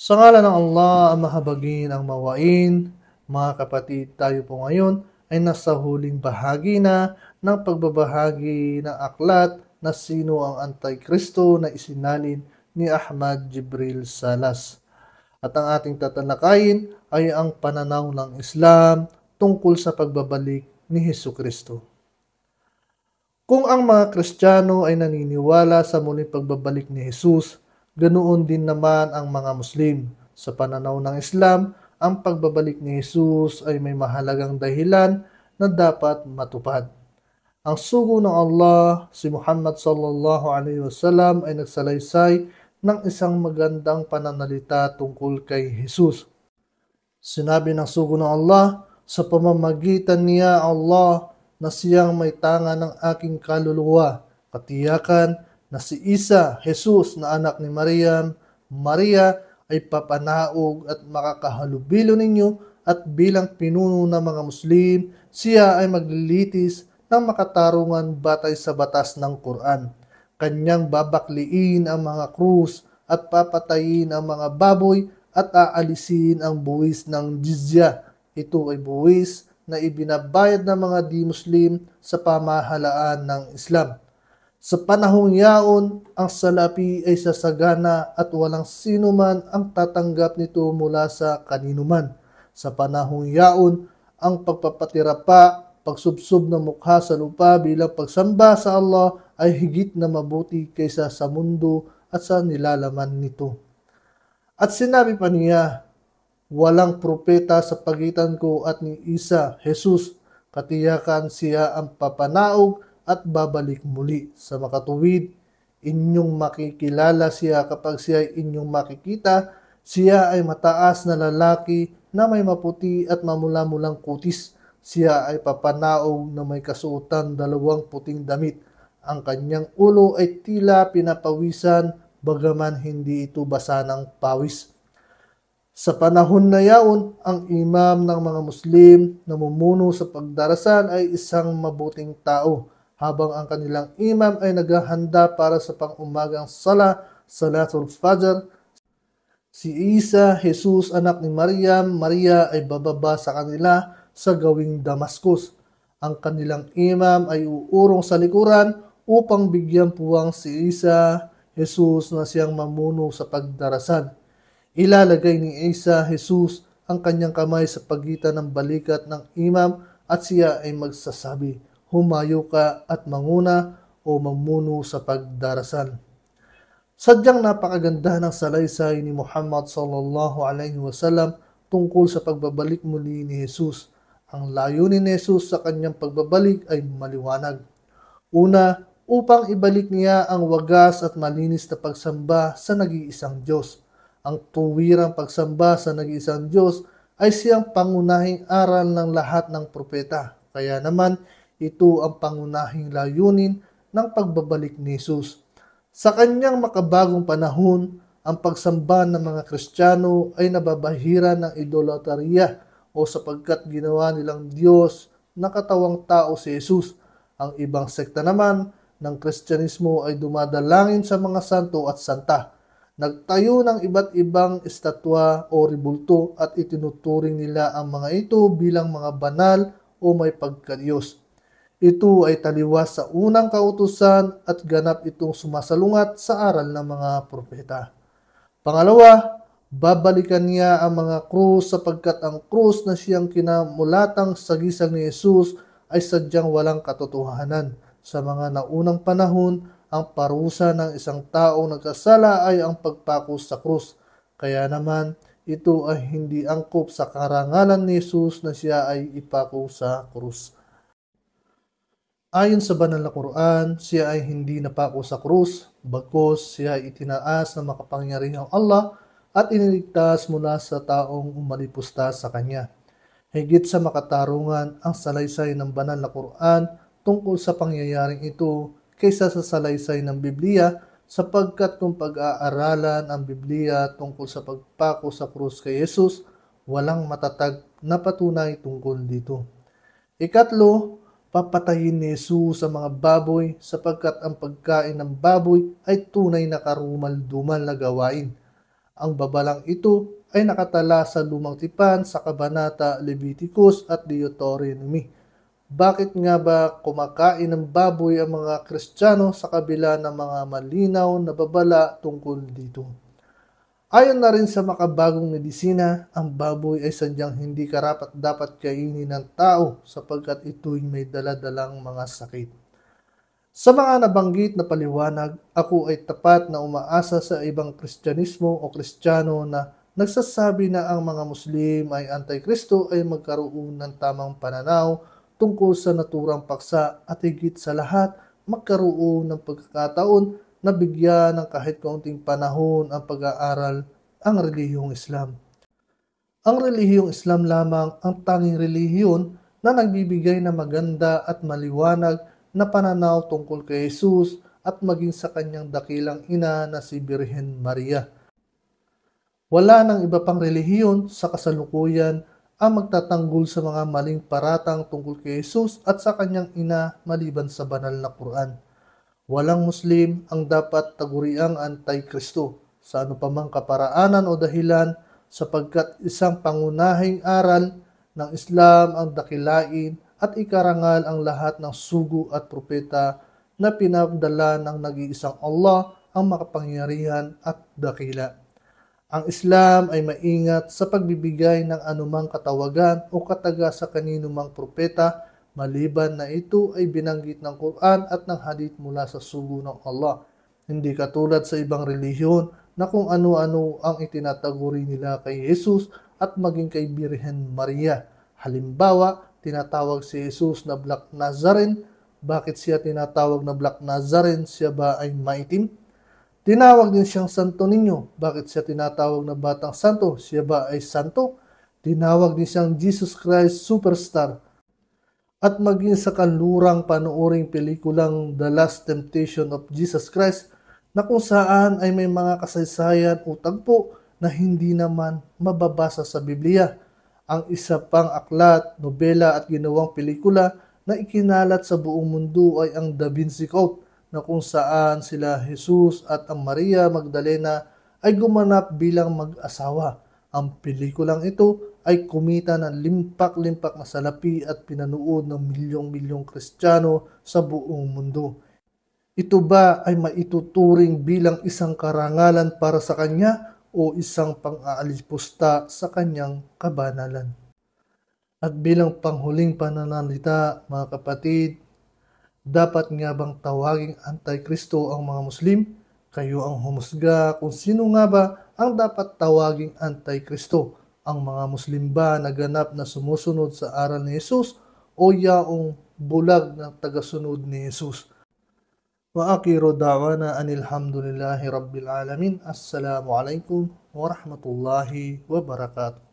Sa ngalan ng Allah, ang mahabagin ang mawain, mga kapatid, tayo po ngayon ay nasa huling bahagi na ng pagbabahagi ng aklat na sino ang Antikristo na isinalin ni Ahmad Jibril Salas. At ang ating tatalakayin ay ang pananaw ng Islam tungkol sa pagbabalik ni Hesu Kristo. Kung ang mga Kristiyano ay naniniwala sa muling pagbabalik ni Jesus, ganoon din naman ang mga Muslim. Sa pananaw ng Islam, ang pagbabalik ni Jesus ay may mahalagang dahilan na dapat matupad. Ang sugo ng Allah, si Muhammad sallallahu alaihi wasallam ay nagsalaysay ng isang magandang pananalita tungkol kay Jesus. Sinabi ng sugo ng Allah, sa pamamagitan niya Allah na siyang may tanga ng aking kaluluwa, katiyakan na si Isa, Jesus na anak ni Maria ay papanaog at makakahalubilo ninyo at bilang pinuno ng mga Muslim, siya ay maglilitis ng makatarungan batay sa batas ng Quran. Kanyang babakliin ang mga krus at papatayin ang mga baboy at aalisin ang buwis ng jizya. Ito ay buwis na ibinabayad ng mga di-Muslim sa pamahalaan ng Islam. Sa panahong yaon, ang salapi ay sasagana at walang sino man ang tatanggap nito mula sa kaninuman. Sa panahong yaon, ang pagpapatirapa, pagsubsob ng mukha sa lupa bilang pagsamba sa Allah ay higit na mabuti kaysa sa mundo at sa nilalaman nito. At sinabi pa niya, walang propeta sa pagitan ko at ni Isa, Jesus, katiyakan siya ang papanaog at babalik muli. Sa makatuwid, inyong makikilala siya kapag siya ay inyong makikita. Siya ay mataas na lalaki na may maputi at mamula-mulang kutis. Siya ay papanaog na may kasuotan dalawang puting damit. Ang kanyang ulo ay tila pinapawisan bagaman hindi ito basa ng pawis. Sa panahon na yaon, ang imam ng mga Muslim na mumuno sa pagdarasal ay isang mabuting tao, habang ang kanilang imam ay naghahanda para sa pang-umagang Salatul Fajr. Si Isa, Jesus, anak ni Maria ay bababa sa kanila sa gawing Damascus. Ang kanilang imam ay uurong sa likuran upang bigyan puwang si Isa, Jesus na siyang mamuno sa pagdarasal. Ilalagay ni Isa, Jesus, ang kanyang kamay sa pagitan ng balikat ng imam at siya ay magsasabi, humayo ka at manguna o mamuno sa pagdarasal. Sadyang napakaganda ng salaysay ni Muhammad sallallahu alaihi wasallam tungkol sa pagbabalik muli ni Jesus. Ang layunin ni Jesus sa kanyang pagbabalik ay maliwanag. Una, upang ibalik niya ang wagas at malinis na pagsamba sa nag-iisang Diyos. Ang tuwirang pagsamba sa nag-iisang Diyos ay siyang pangunahing aral ng lahat ng propeta. Kaya naman, ito ang pangunahing layunin ng pagbabalik ni Jesus. Sa kanyang makabagong panahon, ang pagsamba ng mga Kristiyano ay nababahira ng idolatarya o sapagkat ginawa nilang Diyos na katawang tao si Jesus. Ang ibang sekta naman ng Kristyanismo ay dumadalangin sa mga santo at santa. Nagtayo ng iba't ibang estatwa o ribulto at itinuturing nila ang mga ito bilang mga banal o may pagkadiyos. Ito ay taliwas sa unang kautusan at ganap itong sumasalungat sa aral ng mga propeta. Pangalawa, babalikan niya ang mga krus sapagkat ang krus na siyang kinamulatang sagisag ni Jesus ay sadyang walang katotohanan. Sa mga naunang panahon, ang parusa ng isang taong nagkasala ay ang pagpako sa krus. Kaya naman, ito ay hindi angkop sa karangalan ni Jesus na siya ay ipako sa krus. Ayon sa banal na Quran, siya ay hindi napako sa krus, bagkus siya ay itinaas ng makapangyarihang Allah at iniligtas mula sa taong umalipusta sa kanya. Higit sa makatarungan ang salaysay ng banal na Quran tungkol sa pangyayaring ito kaysa sa salaysay ng Biblia sapagkat kung pag-aaralan ang Biblia tungkol sa pagpako sa krus kay Jesus, walang matatag na patunay tungkol dito. Ikatlo, papatayin ni Jesus sa mga baboy sapagkat ang pagkain ng baboy ay tunay na karumal-dumal na gawain. Ang babalang ito ay nakatala sa Lumang Tipan sa Kabanata Leviticus at Deuteronomy. Bakit nga ba kumakain ng baboy ang mga Kristiyano sa kabila ng mga malinaw na babala tungkol dito? Ayon na rin sa makabagong medisina, ang baboy ay sadyang hindi karapat-dapat kainin ng tao sapagkat ito'y may daladalang mga sakit. Sa mga nabanggit na paliwanag, ako ay tapat na umaasa sa ibang Kristyanismo o Kristiyano na nagsasabi na ang mga Muslim ay Antikristo ay magkaroon ng tamang pananaw tungkol sa naturang paksa at higit sa lahat magkaroon ng pagkakataon na bigyan ng kahit kaunting panahon ang pag-aaral ang relihiyong Islam. Ang relihiyong Islam lamang ang tanging relihiyon na nagbibigay ng maganda at maliwanag na pananaw tungkol kay Jesus at maging sa kanyang dakilang ina na si Birhen Maria. Wala nang iba pang relihiyon sa kasalukuyan ang magtatanggol sa mga maling paratang tungkol kay Jesus at sa kanyang ina maliban sa banal na Quran. Walang Muslim ang dapat taguriang Antikristo sa anupamang kaparaanan o dahilan sapagkat isang pangunahing aral ng Islam ang dakilain at ikarangal ang lahat ng sugo at propeta na pinadala ng nag-iisang Allah ang makapangyarihan at dakila. Ang Islam ay maingat sa pagbibigay ng anumang katawagan o kataga sa kaninumang propeta maliban na ito ay binanggit ng Quran at ng hadith mula sa sugo ng Allah. Hindi katulad sa ibang relihiyon na kung ano-ano ang itinataguri nila kay Jesus at maging kay Birhen Maria. Halimbawa, tinatawag si Jesus na Black Nazarene. Bakit siya tinatawag na Black Nazarene? Siya ba ay maitim? Tinawag din siyang Santo Niño. Bakit siya tinatawag na Batang Santo? Siya ba ay santo? Tinawag din siyang Jesus Christ Superstar. At maging sa kanlurang panuoring pelikulang The Last Temptation of Jesus Christ na kung saan ay may mga kasaysayan o tagpo na hindi naman mababasa sa Biblia. Ang isa pang aklat, nobela at ginawang pelikula na ikinalat sa buong mundo ay ang Da Vinci Code na kung saan sila Jesus at ang Maria Magdalena ay gumanap bilang mag-asawa. Ang pelikulang ito ay kumita ng limpak-limpak na salapi at pinanood ng milyong-milyong Kristiyano sa buong mundo. Ito ba ay maituturing bilang isang karangalan para sa kanya o isang pang-aalipusta sa kanyang kabanalan? At bilang panghuling pananalita, mga kapatid, dapat nga bang tawaging Antikristo ang mga Muslim? Kayo ang humusga kung sino nga ba ang dapat tawaging Antikristo. Ang mga Muslim ba na ganap na sumusunod sa aral ni Jesus o yaong bulag na tagasunod ni Jesus? Wa akhiru da'wana anil hamdulillahi rabbil alamin. Assalamu alaikum warahmatullahi wabarakatuh.